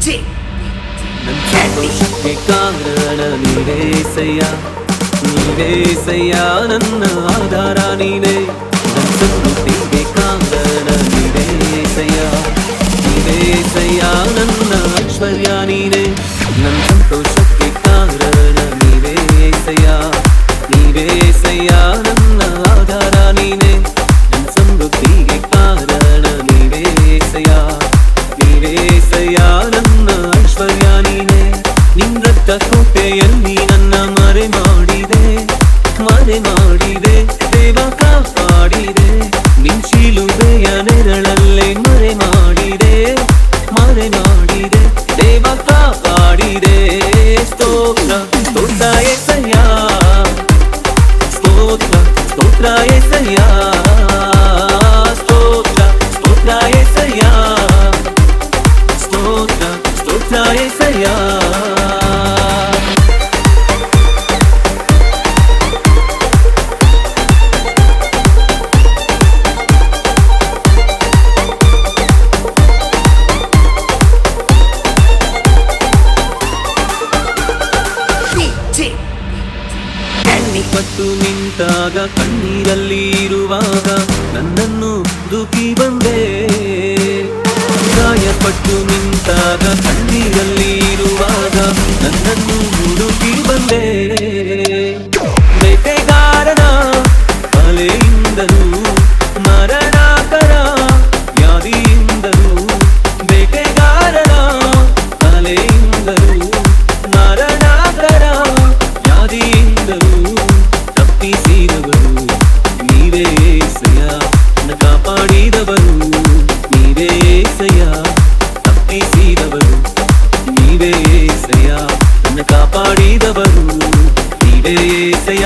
ನನ್ನ ಸಂತೋಷಕ್ಕೆ ಕಾರಣ ನೀವೇಸಯ್ಯ, ನೀವೇಸಯ್ಯ ನನ್ನ ಆಧಾರ ನೀನೇ. ನನ್ನ ಸಮೃದ್ಧಿಗೆ ಕಾರಣ ನೀವೇಸಯ್ಯ, ನೀವೇಸಯ್ಯ ನನ್ನ ಐಶ್ವರ್ಯ ನೀನೇ. ನನ್ನ ಸಂತೋಷಕ್ಕೆ ಕಾರಣ ನೀವೇಸಯ್ಯ, ನೀವೇಸಯ್ಯ ನನ್ನ ಆಧಾರ ನೀನೇ. ನನ್ನ ಸಮೃದ್ಧಿಗೆ ಕಾರಣ ನೀವೇಸಯ್ಯ, ನೀವೇಸಯ್ಯ ನನ್ನ ಐಶ್ವರ್ಯ ನೀನೇ. ನಿನ್ನ ರಕ್ತ ಕೋಟೆಯಲ್ಲಿ ನನ್ನ ಮರೆ ಮಾಡಿದೆ, ಮರೆ ಮಾಡಿದೆ ದೇವ ಕಾಪಾಡಿದೆ. ನಿನ್ನ ಶಿಲುಬೆಯ ನೆರಳಲ್ಲೇ ಮರೆ ಮಾಡಿದೆ, ಮರೆ ಮಾಡಿದೆ ದೇವ ಕಾಪಾಡಿದೆ. ಸ್ತೋತ್ರ ಸ್ತೋತ್ರ యేసయ్య, ಸ್ತೋತ್ರ ಸ್ತೋತ್ರ యేసయ్య, ಸ್ತೋತ್ರ ಸ್ತೋತ್ರ యేసయ్య, ಸ್ತೋತ್ರ ಸ್ತೋತ್ರ యేసయ్య. ಪಟ್ಟು ನಿಂತಾಗ ಕಣ್ಣೀರಲ್ಲಿ ಇರುವಾಗ ನನ್ನನ್ನು ಹುಡುಕಿ ಬಂದೆ. ಗಾಯಪಟ್ಟು ನಿಂತಾಗ ಕಣ್ಣೀರಲ್ಲಿ ಇರುವಾಗ ನನ್ನನ್ನು ಹುಡುಕಿ ಬಂದೆ. ಬೇಟೆಗಾರನ ಬಲೆಯಿಂದಲೂ ಮರಣಕರ ವ್ಯಾಧಿಯಿಂದಲೂ, ಬೇಟೆಗಾರನ ಬಲೆಯಿಂದಲೂ ಮರಣಕರ ವ್ಯಾಧಿಯಿಂದಲೂ ತಪ್ಪಿಸಿದವರು ನೀವೇ యేసయ్య, ನನ್ನ ಕಾಪಾಡಿದವರು ನೀವೇ యేసయ్య, ತಪ್ಪಿಸಿದವರು ನೀವೇ యేసయ్య, ನನ್ನ ಕಾಪಾಡಿದವರು ನೀವೇ యేసయ్య.